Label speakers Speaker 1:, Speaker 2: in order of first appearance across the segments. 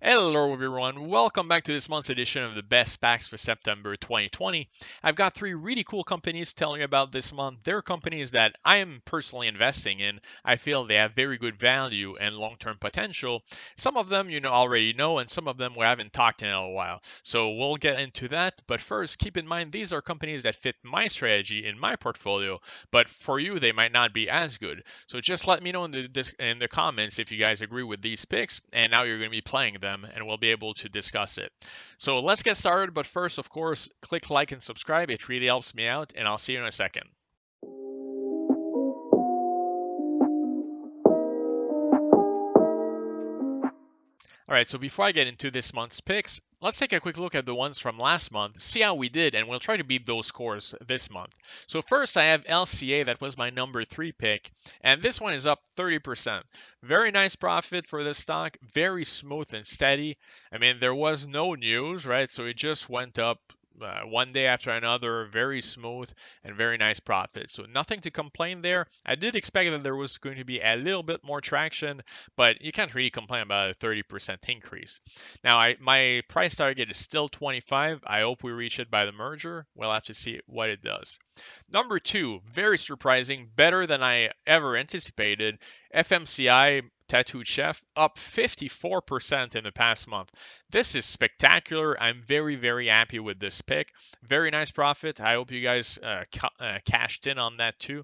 Speaker 1: Hello everyone, welcome back to this month's edition of the best SPACs for September 2020. I've got three really cool companies telling you about this month. They're companies that I am personally investing in. I feel they have very good value and long-term potential. Some of them you already know, and some of them we haven't talked in a while. So we'll get into that. But first, keep in mind these are companies that fit my strategy in my portfolio, but for you they might not be as good. So just let me know in the comments if you guys agree with these picks, and now you're going to be playing them, and we'll be able to discuss it. So let's get started. But first, of course, click like and subscribe. It really helps me out, and I'll see you in a second. All right, so before I get into this month's picks, let's take a quick look at the ones from last month, see how we did, and we'll try to beat those scores this month. So first, I have LCA, that was my number 3 pick, and this one is up 30%. Very nice profit for this stock, very smooth and steady. I mean, there was no news, right? So it just went up one day after another, very smooth and very nice profit. So nothing to complain there. I did expect that there was going to be a little bit more traction, but you can't really complain about a 30% increase. Now, my price target is still 25. I hope we reach it by the merger. We'll have to see what it does. Number 2, very surprising, better than I ever anticipated. FMCI Tattooed Chef up 54% in the past month. This is spectacular. I'm very, very happy with this pick. Very nice profit. I hope you guys cashed in on that too.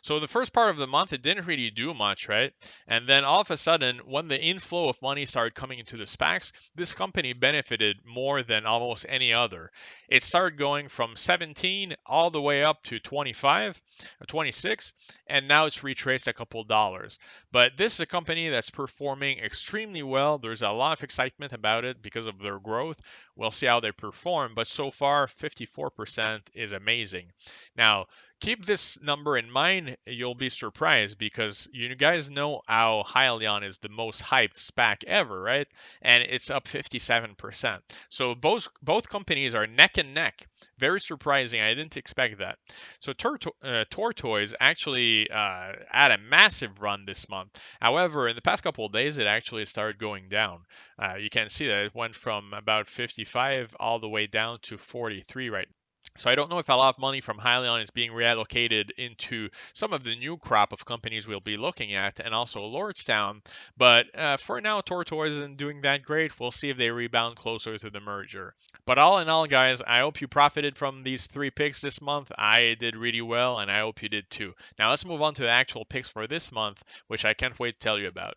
Speaker 1: So the first part of the month, it didn't really do much, right? And then all of a sudden, when the inflow of money started coming into the SPACs, this company benefited more than almost any other. It started going from 17 all the way up to 25, or 26, and now it's retraced a couple dollars. But this is a company that's performing extremely well. There's a lot of excitement about it because of their growth. We'll see how they perform, but so far, 54% is amazing. Now, keep this number in mind. You'll be surprised because you guys know how Hyliion is the most hyped SPAC ever, right? And it's up 57%. So both companies are neck and neck. Very surprising. I didn't expect that. So Tortoise actually had a massive run this month. However, in the past couple of days, it actually started going down. You can see that it went from about 55 all the way down to 43 right now. So I don't know if a lot of money from Hyliion is being reallocated into some of the new crop of companies we'll be looking at, and also Lordstown. But for now, Tortoise isn't doing that great. We'll see if they rebound closer to the merger. But all in all, guys, I hope you profited from these 3 picks this month. I did really well, and I hope you did too. Now let's move on to the actual picks for this month, which I can't wait to tell you about.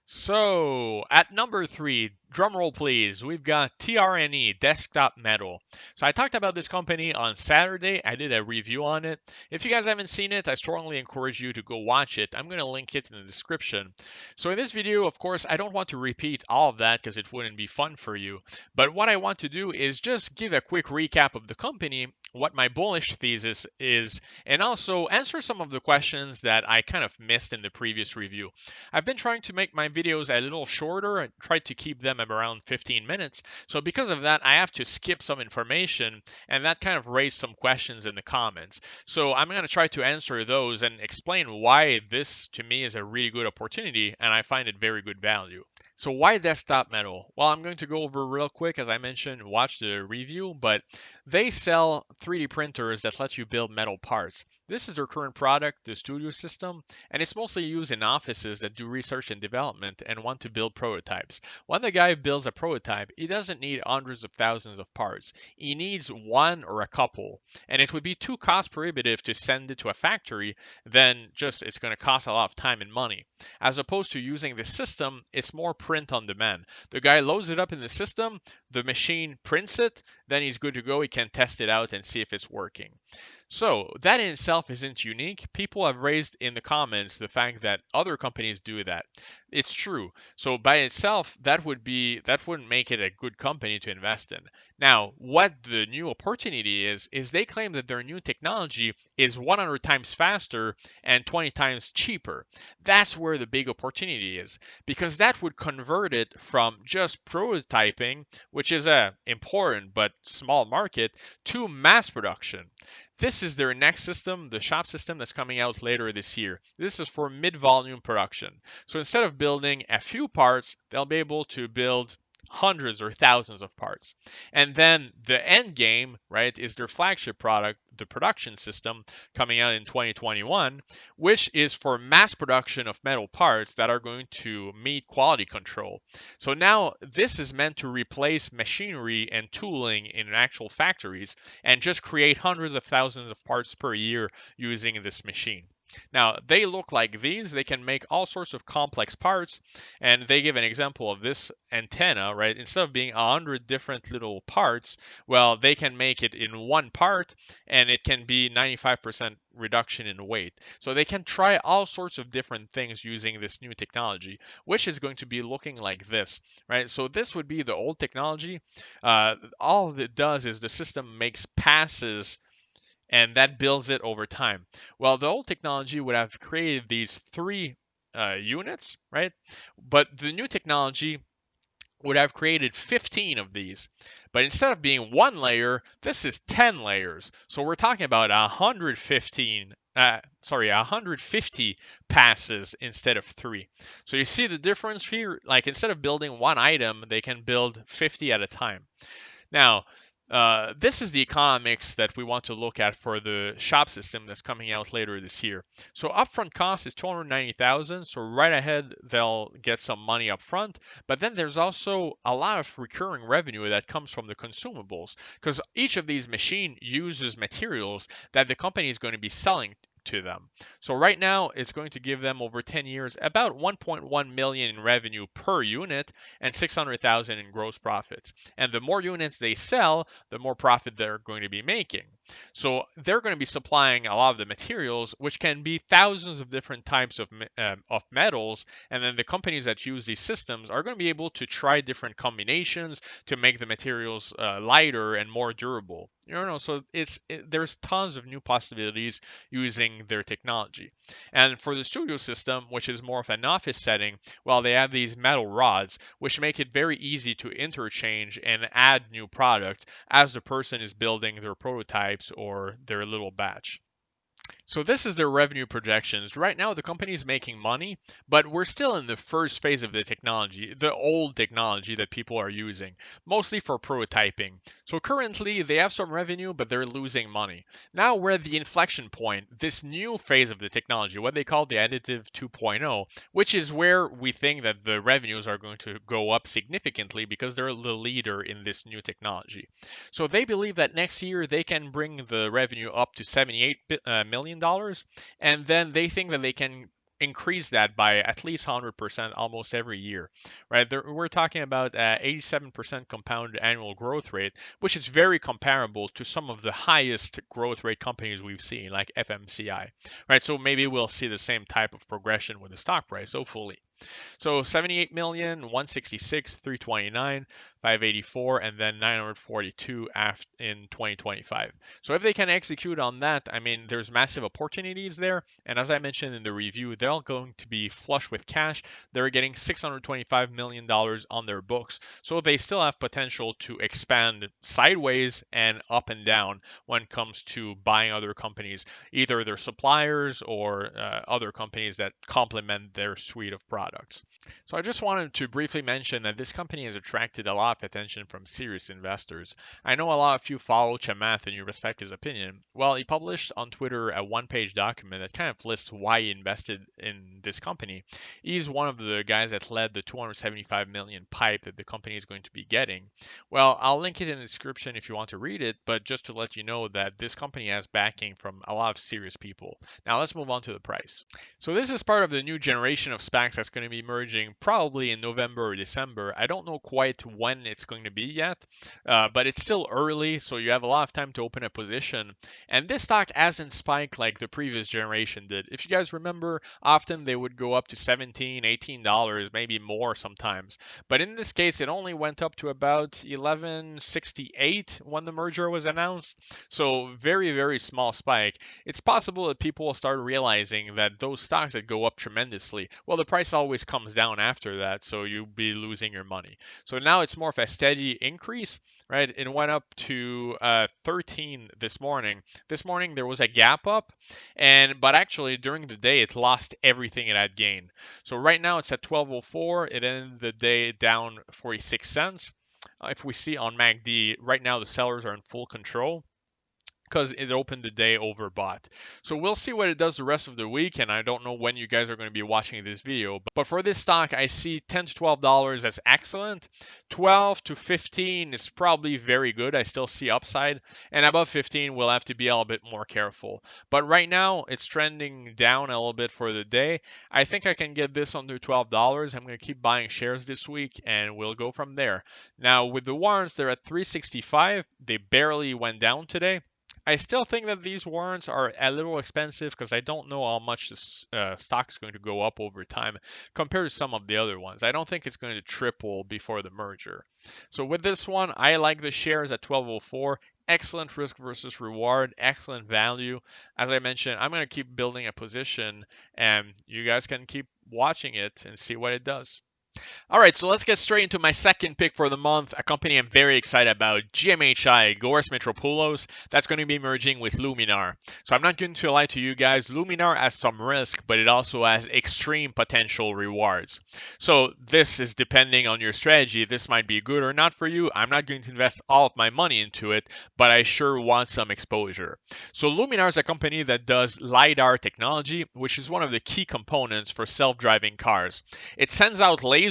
Speaker 1: So at number 3, drumroll please, we've got TRNE, Desktop Metal. So I talked about this company on Saturday. I did a review on it. If you guys haven't seen it, I strongly encourage you to go watch it. I'm going to link it in the description. So in this video, of course, I don't want to repeat all of that because it wouldn't be fun for you. But what I want to do is just give a quick recap of the company, what my bullish thesis is, and also answer some of the questions that I kind of missed in the previous review. I've been trying to make my videos a little shorter and try to keep them at around 15 minutes. So because of that, I have to skip some information, and that kind of raised some questions in the comments. So I'm going to try to answer those and explain why this to me is a really good opportunity, and I find it very good value. So why Desktop Metal? Well, I'm going to go over real quick, as I mentioned, watch the review, but they sell 3D printers that let you build metal parts. This is their current product, the Studio System, and it's mostly used in offices that do research and development and want to build prototypes. When the guy builds a prototype, he doesn't need hundreds of thousands of parts. He needs one or a couple, and it would be too cost prohibitive to send it to a factory, then just it's going to cost a lot of time and money. As opposed to using the system, it's more print on demand. The guy loads it up in the system, the machine prints it, then he's good to go. He can test it out and see if it's working. So that in itself isn't unique. People have raised in the comments the fact that other companies do that. It's true. So by itself, that wouldn't make it a good company to invest in. Now, what the new opportunity is they claim that their new technology is 100 times faster and 20 times cheaper. That's where the big opportunity is, because that would convert it from just prototyping, which is a important but small market, to mass production. This is their next system, the shop system that's coming out later this year. This is for mid-volume production. So instead of building a few parts, they'll be able to build hundreds or thousands of parts. And then the end game, right, is their flagship product, the production system, coming out in 2021, which is for mass production of metal parts that are going to meet quality control. So now this is meant to replace machinery and tooling in actual factories and just create hundreds of thousands of parts per year using this machine. Now, they look like these. They can make all sorts of complex parts, and they give an example of this antenna, right? Instead of being 100 different little parts, well, they can make it in one part, and it can be 95% reduction in weight. So they can try all sorts of different things using this new technology, which is going to be looking like this, right? So this would be the old technology. All it does is the system makes passes and that builds it over time. Well, the old technology would have created these three units, right? But the new technology would have created 15 of these. But instead of being one layer, this is 10 layers. So we're talking about 150 passes instead of 3. So you see the difference here? Like instead of building one item, they can build 50 at a time. Now, this is the economics that we want to look at for the shop system that's coming out later this year. So upfront cost is 290,000. So right ahead, they'll get some money up front. But then there's also a lot of recurring revenue that comes from the consumables, because each of these machines uses materials that the company is going to be selling to them. So right now, it's going to give them over 10 years about 1.1 million in revenue per unit and 600,000 in gross profits. And the more units they sell, the more profit they're going to be making. So they're going to be supplying a lot of the materials, which can be thousands of different types of metals. And then the companies that use these systems are going to be able to try different combinations to make the materials lighter and more durable. So there's tons of new possibilities using their technology. And for the studio system, which is more of an office setting, well, they have these metal rods, which make it very easy to interchange and add new product as the person is building their prototypes or their little batch. So this is their revenue projections. Right now, the company is making money, but we're still in the first phase of the technology, the old technology that people are using, mostly for prototyping. So currently, they have some revenue, but they're losing money. Now we're at the inflection point, this new phase of the technology, what they call the additive 2.0, which is where we think that the revenues are going to go up significantly because they're the leader in this new technology. So they believe that next year they can bring the revenue up to $78 million, and then they think that they can increase that by at least 100% almost every year, right? We're talking about 87% compounded annual growth rate, which is very comparable to some of the highest growth rate companies we've seen, like FMCI, right? So maybe we'll see the same type of progression with the stock price, hopefully. So 78 million, 166, 329, 584, and then 942 in 2025. So if they can execute on that, I mean, there's massive opportunities there. And as I mentioned in the review, they're all going to be flush with cash. They're getting $625 million on their books. So they still have potential to expand sideways and up and down when it comes to buying other companies, either their suppliers or other companies that complement their suite of products. So I just wanted to briefly mention that this company has attracted a lot of attention from serious investors. I know a lot of you follow Chamath and you respect his opinion. Well, he published on Twitter a one-page document that kind of lists why he invested in this company. He's one of the guys that led the 275 million pipe that the company is going to be getting. Well, I'll link it in the description if you want to read it, but just to let you know that this company has backing from a lot of serious people. Now let's move on to the price. So this is part of the new generation of SPACs that's going to be merging probably in November or December. I don't know quite when it's going to be yet, but it's still early, so you have a lot of time to open a position. And this stock hasn't spiked like the previous generation did. If you guys remember, often they would go up to $17, $18, maybe more sometimes. But in this case, it only went up to about $11.68 when the merger was announced. So very, very small spike. It's possible that people will start realizing that those stocks that go up tremendously, well, the price always always comes down after that, so you'll be losing your money. So now it's more of a steady increase, right? It went up to 13 this morning. This morning there was a gap up, but actually during the day it lost everything it had gained. So right now it's at 12.04. It ended the day down 46 cents. If we see on MACD, right now the sellers are in full control because it opened the day overbought. So we'll see what it does the rest of the week, and I don't know when you guys are going to be watching this video. But for this stock, I see $10 to $12 as excellent. 12 to 15 is probably very good. I still see upside. And above 15, we'll have to be a little bit more careful. But right now, it's trending down a little bit for the day. I think I can get this under $12. I'm going to keep buying shares this week, and we'll go from there. Now, with the warrants, they're at 365. They barely went down today. I still think that these warrants are a little expensive because I don't know how much this stock is going to go up over time compared to some of the other ones. I don't think it's going to triple before the merger. So with this one, I like the shares at 12.04. Excellent risk versus reward, excellent value. As I mentioned, I'm going to keep building a position, and you guys can keep watching it and see what it does. All right, so let's get straight into my second pick for the month, a company I'm very excited about, GMHI, Goers Metropoulos. That's going to be merging with Luminar. So I'm not going to lie to you guys, Luminar has some risk, but it also has extreme potential rewards. So this is depending on your strategy. This might be good or not for you. I'm not going to invest all of my money into it, but I sure want some exposure. So Luminar is a company that does LiDAR technology, which is one of the key components for self-driving cars. It sends out lasers,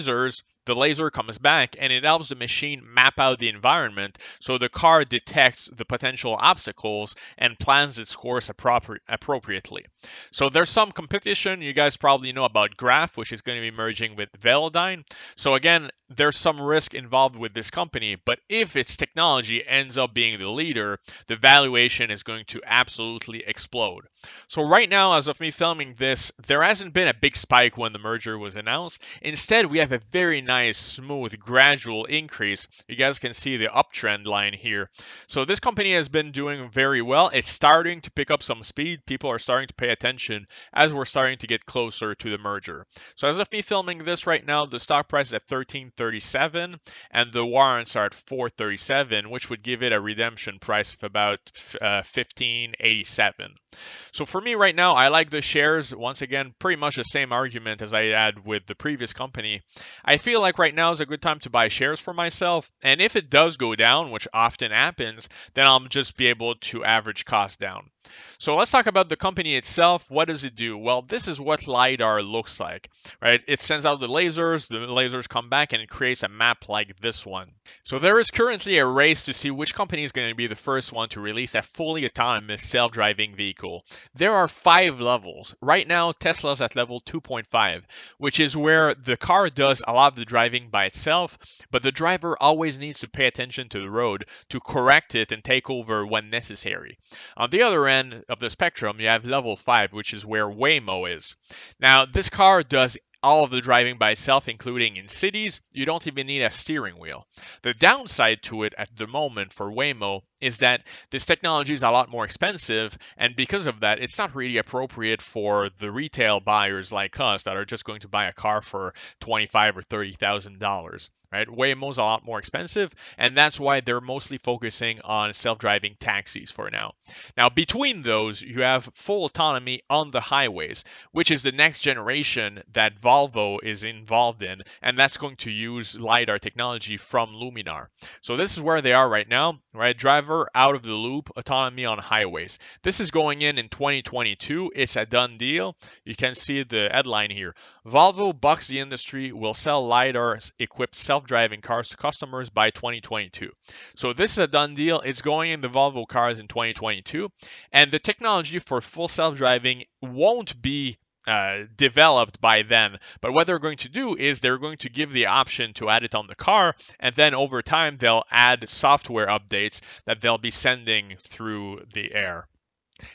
Speaker 1: the laser comes back, and it helps the machine map out the environment so the car detects the potential obstacles and plans its course appropriately. So there's some competition. You guys probably know about Graph, which is going to be merging with Velodyne. So again, there's some risk involved with this company, but if its technology ends up being the leader, the valuation is going to absolutely explode. So right now, as of me filming this, there hasn't been a big spike when the merger was announced. Instead, we have a very nice, smooth, gradual increase. You guys can see the uptrend line here. So this company has been doing very well. It's starting to pick up some speed. People are starting to pay attention as we're starting to get closer to the merger. So as of me filming this right now, the stock price is at $13.37 and the warrants are at $4.37, which would give it a redemption price of about $15.87. So for me right now, I like the shares. Once again, pretty much the same argument as I had with the previous company. I feel like right now is a good time to buy shares for myself. And if it does go down, which often happens, then I'll just be able to average cost down. So let's talk about the company itself. What does it do? Well, this is what LiDAR looks like, right? It sends out the lasers come back, and it creates a map like this one. So there is currently a race to see which company is going to be the first one to release a fully autonomous self-driving vehicle. There are 5 levels. Right now, Tesla's at level 2.5, which is where the car does a lot of the driving by itself, but the driver always needs to pay attention to the road to correct it and take over when necessary. On the other end of the spectrum, you have level 5, which is where Waymo is. Now, this car does all of the driving by itself, including in cities. You don't even need a steering wheel. The downside to it at the moment for Waymo is that this technology is a lot more expensive, and because of that, it's not really appropriate for the retail buyers like us that are just going to buy a car for $25,000 or $30,000. Right? Waymo's a lot more expensive, and that's why they're mostly focusing on self-driving taxis for now. Now, between those, you have full autonomy on the highways, which is the next generation that Volvo is involved in, and that's going to use LiDAR technology from Luminar. So this is where they are right now, right? Driver out of the loop, autonomy on highways. This is going in 2022. It's a done deal. You can see the headline here. Volvo bucks the industry, will sell LiDAR-equipped self-driving cars to customers by 2022. So this is a done deal. It's going in the Volvo cars in 2022. And the technology for full self-driving won't be developed by then. But what they're going to do is they're going to give the option to add it on the car, and then over time they'll add software updates that they'll be sending through the air.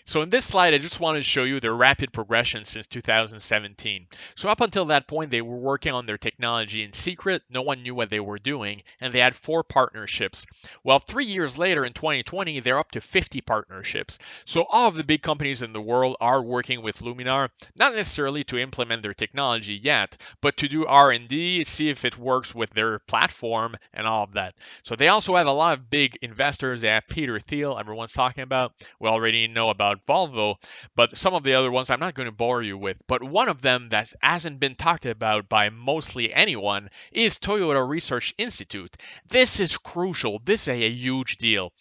Speaker 1: So in this slide, I just wanted to show you their rapid progression since 2017. So up until that point, they were working on their technology in secret. No one knew what they were doing, and they had 4 partnerships. Well, 3 years later in 2020, they're up to 50 partnerships. So all of the big companies in the world are working with Luminar, not necessarily to implement their technology yet, but to do R&D, see if it works with their platform and all of that. So they also have a lot of big investors. They have Peter Thiel, everyone's talking about. We already know about Volvo, but some of the other ones I'm not going to bore you with. But one of them that hasn't been talked about by mostly anyone is Toyota Research Institute. This is crucial. This is a huge deal.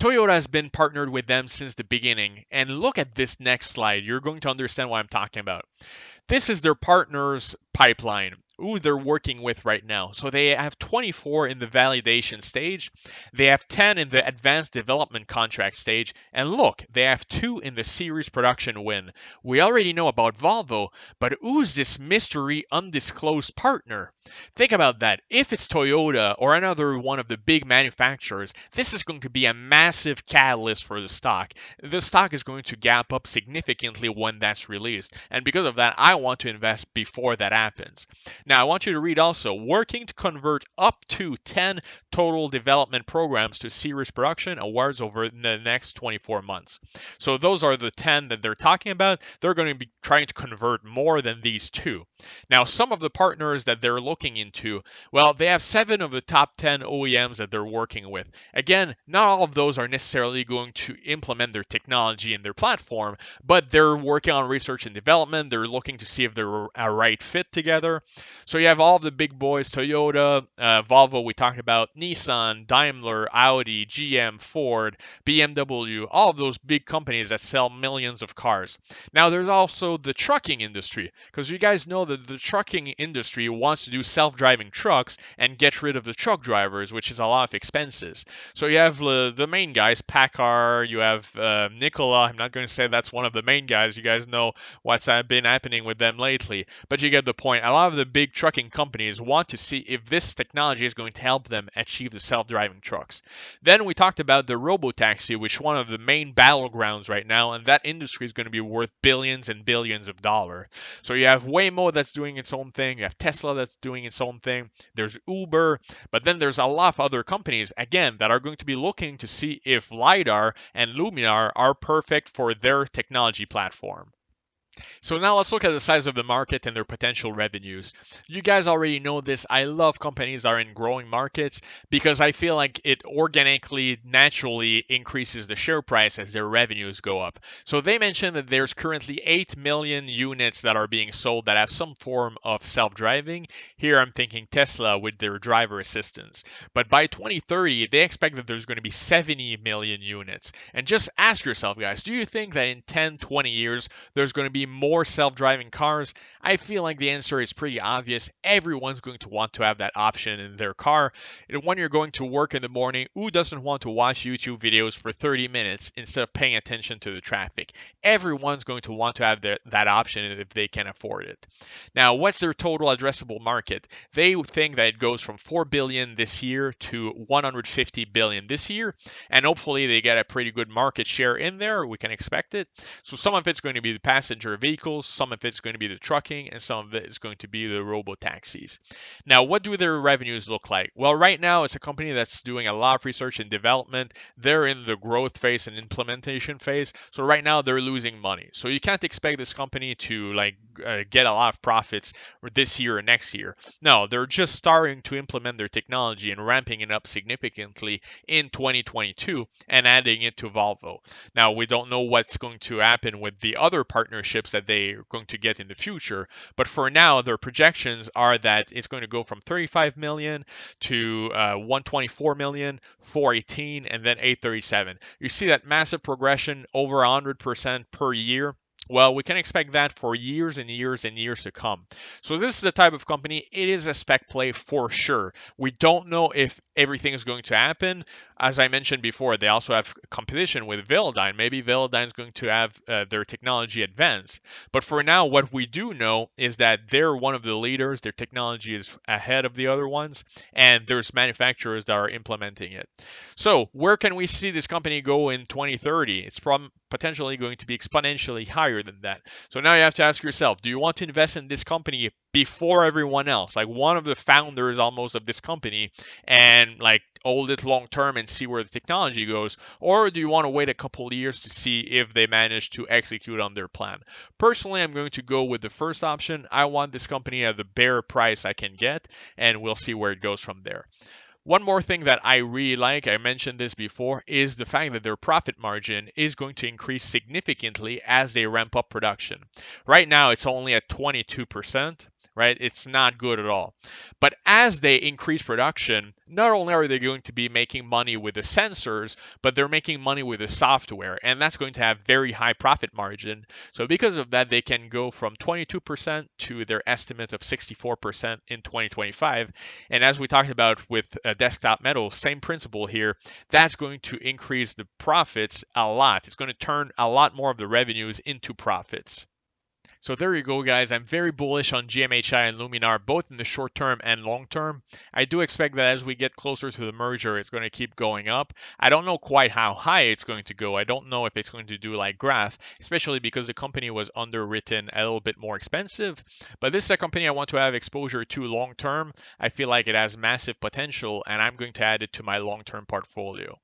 Speaker 1: Toyota has been partnered with them since the beginning. And look at this next slide. You're going to understand what I'm talking about. This is their partners pipeline, who they're working with right now. So they have 24 in the validation stage, they have 10 in the advanced development contract stage, and look, they have 2 in the series production win. We already know about Volvo, but who's this mystery undisclosed partner? Think about that. If it's Toyota or another one of the big manufacturers, this is going to be a massive catalyst for the stock. The stock is going to gap up significantly when that's released. And because of that, I want to invest before that happens. Now, I want you to read also, working to convert up to 10 total development programs to series production awards over the next 24 months. So those are the 10 that they're talking about. They're going to be trying to convert more than these 2. Now, some of the partners that they're looking into, well, they have 7 of the top 10 OEMs that they're working with. Again, not all of those are necessarily going to implement their technology in their platform, but they're working on research and development. They're looking to see if they're a right fit together. So you have all of the big boys, Toyota, Volvo, we talked about, Nissan, Daimler, Audi, GM, Ford, BMW, all of those big companies that sell millions of cars. Now there's also the trucking industry, because you guys know that the trucking industry wants to do self-driving trucks and get rid of the truck drivers, which is a lot of expenses. So you have the main guys, PACCAR, you have Nikola. I'm not going to say that's one of the main guys. You guys know what's been happening with them lately, but you get the point. A lot of the big trucking companies want to see if this technology is going to help them achieve the self-driving trucks. Then we talked about the robotaxi, which is one of the main battlegrounds right now, and that industry is going to be worth billions and billions of dollars. So you have Waymo that's doing its own thing, you have Tesla that's doing its own thing, there's Uber, but then there's a lot of other companies, again, that are going to be looking to see if LiDAR and Luminar are perfect for their technology platform. So now let's look at the size of the market and their potential revenues. You guys already know this. I love companies that are in growing markets because I feel like it organically, naturally increases the share price as their revenues go up. So they mentioned that there's currently 8 million units that are being sold that have some form of self-driving. Here I'm thinking Tesla with their driver assistance. But by 2030, they expect that there's going to be 70 million units. And just ask yourself, guys, do you think that in 10, 20 years, there's going to be more self-driving cars? I feel like the answer is pretty obvious. Everyone's going to want to have that option in their car. When you're going to work in the morning, who doesn't want to watch YouTube videos for 30 minutes instead of paying attention to the traffic? Everyone's going to want to have that option if they can afford it. Now, what's their total addressable market? They think that it goes from 4 billion this year to 150 billion this year, and hopefully they get a pretty good market share in there. We can expect it. So some of it's going to be the passenger vehicles, some of it's going to be the trucking, and some of it is going to be the robo-taxis. Now, what do their revenues look like? Well, right now it's a company that's doing a lot of research and development. They're in the growth phase and implementation phase. So right now they're losing money. So you can't expect this company to get a lot of profits this year or next year. No, they're just starting to implement their technology and ramping it up significantly in 2022 and adding it to Volvo. Now, we don't know what's going to happen with the other partnerships that they're going to get in the future, but for now, their projections are that it's going to go from 35 million to 124 million, 418, and then 837. You see that massive progression over 100% per year. Well, we can expect that for years and years and years to come. So this is the type of company, it is a spec play for sure. We don't know if everything is going to happen. As I mentioned before, they also have competition with Velodyne. Maybe Velodyne is going to have their technology advance. But for now, what we do know is that they're one of the leaders. Their technology is ahead of the other ones, and there's manufacturers that are implementing it. So where can we see this company go in 2030? It's potentially going to be exponentially higher than that. So now you have to ask yourself, do you want to invest in this company before everyone else, like one of the founders almost of this company, and like hold it long term and see where the technology goes? Or do you want to wait a couple of years to see if they manage to execute on their plan? Personally, I'm going to go with the first option. I want this company at the bare price I can get, and we'll see where it goes from there. One more thing that I really like, I mentioned this before, is the fact that their profit margin is going to increase significantly as they ramp up production. Right now, it's only at 22%, right? It's not good at all. But as they increase production, not only are they going to be making money with the sensors, but they're making money with the software, and that's going to have very high profit margin. So because of that, they can go from 22% to their estimate of 64% in 2025. And as we talked about with Desktop Metal, same principle here. That's going to increase the profits a lot. It's going to turn a lot more of the revenues into profits. So there you go, guys. I'm very bullish on GMHI and Luminar, both in the short term and long term. I do expect that as we get closer to the merger, it's going to keep going up. I don't know quite how high it's going to go. I don't know if it's going to do like Graph, especially because the company was underwritten a little bit more expensive. But this is a company I want to have exposure to long term. I feel like it has massive potential, and I'm going to add it to my long term portfolio.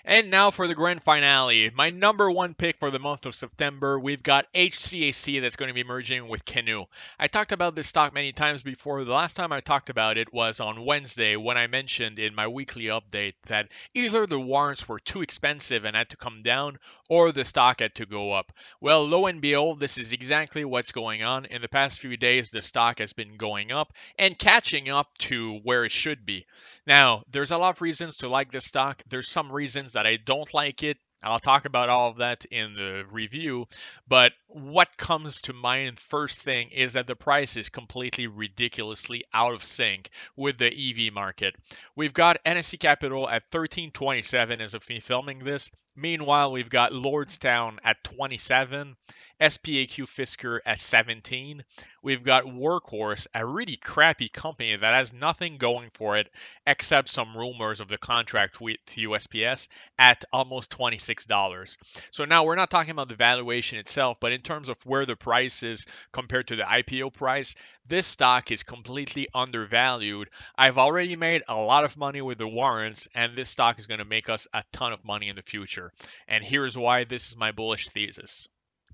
Speaker 1: And now for the grand finale. My number one pick for the month of September, we've got HCAC that's going to be merging with Canoo. I talked about this stock many times before. The last time I talked about it was on Wednesday when I mentioned in my weekly update that either the warrants were too expensive and had to come down, or the stock had to go up. Well, lo and behold, this is exactly what's going on. In the past few days, the stock has been going up and catching up to where it should be. Now, there's a lot of reasons to like this stock. There's some reasons that I don't like it. I'll talk about all of that in the review. But what comes to mind first thing is that the price is completely ridiculously out of sync with the EV market. We've got NSC Capital at 1327 as of me filming this. Meanwhile, we've got Lordstown at 27, SPAQ Fisker at 17. We've got Workhorse, a really crappy company that has nothing going for it except some rumors of the contract with USPS at almost $26. So now we're not talking about the valuation itself, but in terms of where the price is compared to the IPO price, this stock is completely undervalued. I've already made a lot of money with the warrants, and this stock is going to make us a ton of money in the future. And here's why this is my bullish thesis.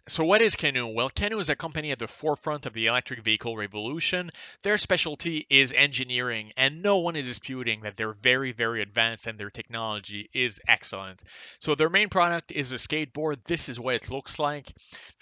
Speaker 1: So what is Canoo? Well, Canoo is a company at the forefront of the electric vehicle revolution. Their specialty is engineering, and no one is disputing that they're very, very advanced and their technology is excellent. So their main product is a skateboard. This is what it looks like.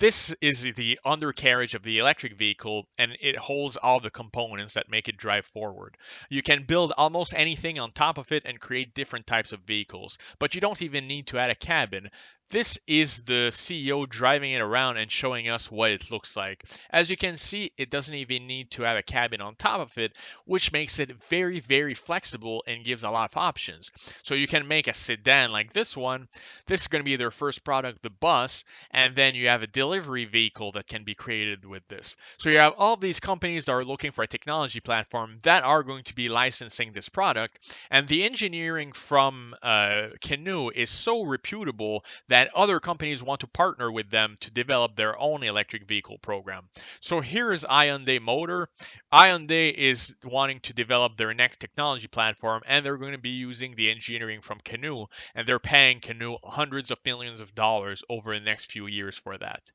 Speaker 1: This is the undercarriage of the electric vehicle, and it holds all the components that make it drive forward. You can build almost anything on top of it and create different types of vehicles, but you don't even need to add a cabin. This is the CEO driving it around and showing us what it looks like. As you can see, it doesn't even need to have a cabin on top of it, which makes it very, very flexible and gives a lot of options. So you can make a sedan like this one. This is going to be their first product, the bus, and then you have a delivery vehicle that can be created with this. So you have all these companies that are looking for a technology platform that are going to be licensing this product, and the engineering from Canoo is so reputable that other companies want to partner with them to develop their own electric vehicle program. So here's Hyundai Motor. Hyundai is wanting to develop their next technology platform, and they're going to be using the engineering from Canoo, and they're paying Canoo hundreds of millions of dollars over the next few years for that.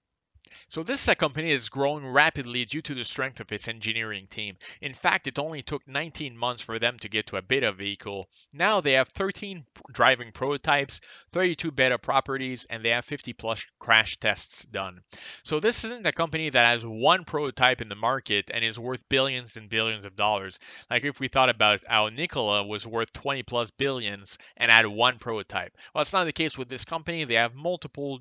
Speaker 1: So this company is growing rapidly due to the strength of its engineering team. In fact, it only took 19 months for them to get to a beta vehicle. Now they have 13 driving prototypes, 32 beta properties, and they have 50 plus crash tests done. So this isn't a company that has one prototype in the market and is worth billions and billions of dollars. Like if we thought about how Nikola was worth 20 plus billions and had one prototype. Well, it's not the case with this company. They have multiple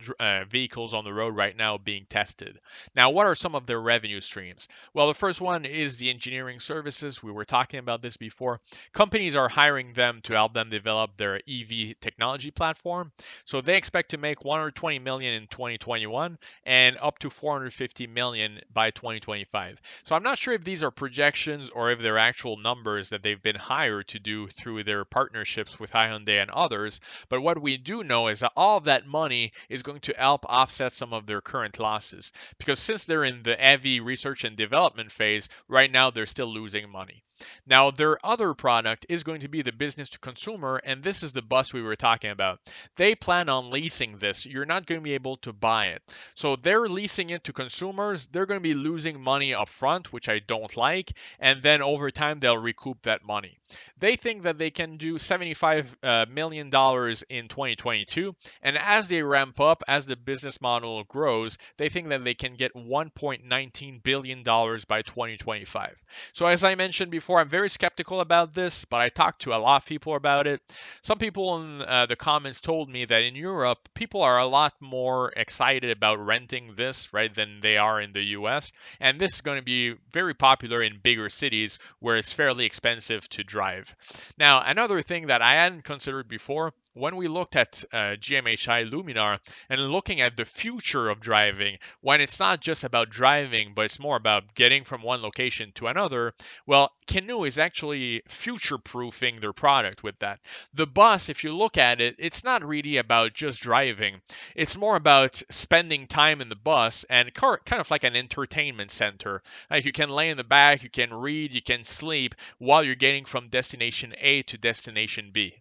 Speaker 1: vehicles on the road right now being tested. Now, what are some of their revenue streams? Well, the first one is the engineering services. We were talking about this before. Companies are hiring them to help them develop their EV technology platform. So they expect to make 120 million in 2021 and up to 450 million by 2025. So I'm not sure if these are projections or if they're actual numbers that they've been hired to do through their partnerships with Hyundai and others. But what we do know is that all of that money is going to help offset some of their current losses. Because since they're in the heavy research and development phase, right now they're still losing money. Now, their other product is going to be the business to consumer, and this is the bus we were talking about. They plan on leasing this. You're not going to be able to buy it. So they're leasing it to consumers. They're going to be losing money up front, which I don't like, and then over time they'll recoup that money. They think that they can do $75 million in 2022, and as they ramp up, as the business model grows, they think that they can get $1.19 billion by 2025. So as I mentioned before, I'm very skeptical about this, but I talked to a lot of people about it. Some people in the comments told me that in Europe, people are a lot more excited about renting this, right, than they are in the US. And this is going to be very popular in bigger cities where it's fairly expensive to drive. Now, another thing that I hadn't considered before, when we looked at GMHI Luminar and looking at the future of driving, when it's not just about driving, but it's more about getting from one location to another, well, Canoo is actually future-proofing their product with that. The bus, if you look at it, it's not really about just driving. It's more about spending time in the bus and kind of like an entertainment center. Like you can lay in the back, you can read, you can sleep while you're getting from destination A to destination B.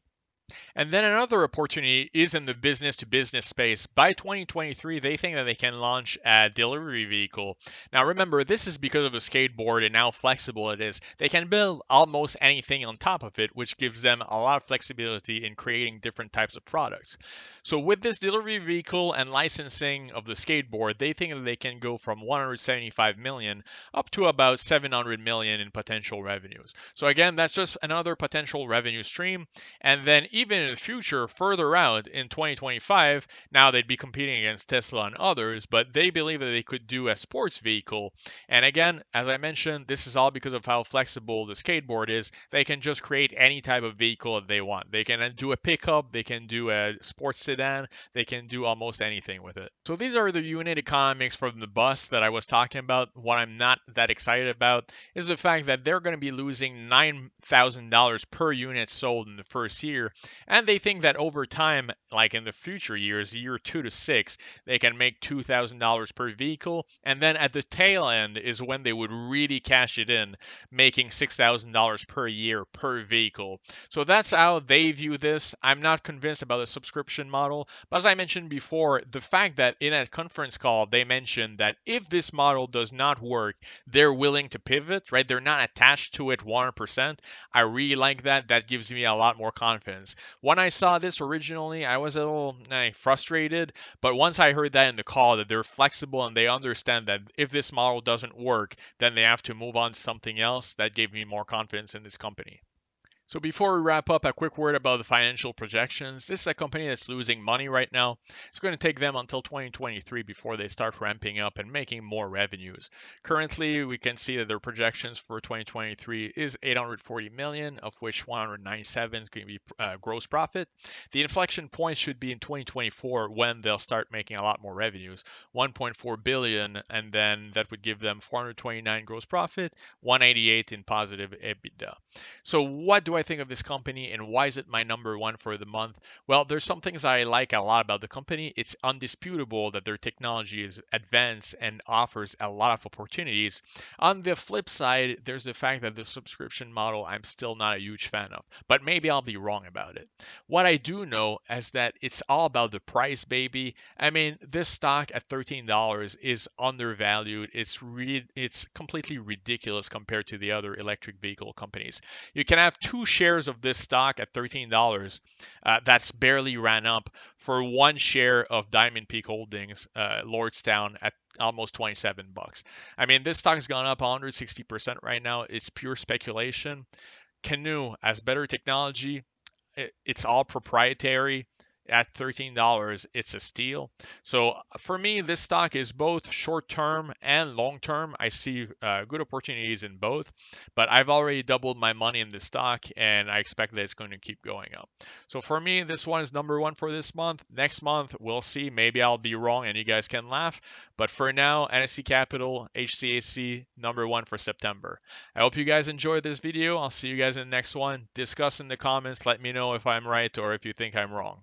Speaker 1: And then another opportunity is in the business to business space. By 2023, they think that they can launch a delivery vehicle. Now, remember, this is because of the skateboard and how flexible it is. They can build almost anything on top of it, which gives them a lot of flexibility in creating different types of products. So, with this delivery vehicle and licensing of the skateboard, they think that they can go from 175 million up to about 700 million in potential revenues. So, again, that's just another potential revenue stream. And then even in the future, further out in 2025, now they'd be competing against Tesla and others, but they believe that they could do a sports vehicle. And again, as I mentioned, this is all because of how flexible the skateboard is. They can just create any type of vehicle that they want. They can do a pickup, they can do a sports sedan, they can do almost anything with it. So these are the unit economics from the bus that I was talking about. What I'm not that excited about is the fact that they're going to be losing $9,000 per unit sold in the first year. And they think that over time, like in the future years, year 2 to 6, they can make $2,000 per vehicle. And then at the tail end is when they would really cash it in, making $6,000 per year per vehicle. So that's how they view this. I'm not convinced about the subscription model. But as I mentioned before, the fact that in a conference call, they mentioned that if this model does not work, they're willing to pivot, right? They're not attached to it 100%. I really like that. That gives me a lot more confidence. When I saw this originally, I was a little frustrated, but once I heard that in the call that they're flexible and they understand that if this model doesn't work, then they have to move on to something else, that gave me more confidence in this company. So before we wrap up, a quick word about the financial projections. This is a company that's losing money right now. It's going to take them until 2023 before they start ramping up and making more revenues. Currently, we can see that their projections for 2023 is 840 million, of which 197 is going to be gross profit. The inflection point should be in 2024 when they'll start making a lot more revenues, 1.4 billion, and then that would give them 429 gross profit, 188 in positive EBITDA. So what do I think of this company and why is it my number one for the month? Well, there's some things I like a lot about the company. It's undisputable that their technology is advanced and offers a lot of opportunities. On the flip side, there's the fact that the subscription model I'm still not a huge fan of, but maybe I'll be wrong about it. What I do know is that it's all about the price, baby. I mean, this stock at $13 is undervalued. It's completely ridiculous compared to the other electric vehicle companies. You can have 2 shares of this stock at $13. That's barely ran up for 1 share of Diamond Peak Holdings, Lordstown at almost 27 bucks. I mean, this stock has gone up 160% right now. It's pure speculation. Canoo has better technology. It's all proprietary. at $13, it's a steal. So for me, this stock is both short-term and long-term. I see good opportunities in both, but I've already doubled my money in this stock, and I expect that it's going to keep going up. So for me, this one is number one for this month. Next month, we'll see. Maybe I'll be wrong, and you guys can laugh. But for now, NSC Capital, HCAC, number one for September. I hope you guys enjoyed this video. I'll see you guys in the next one. Discuss in the comments. Let me know if I'm right or if you think I'm wrong.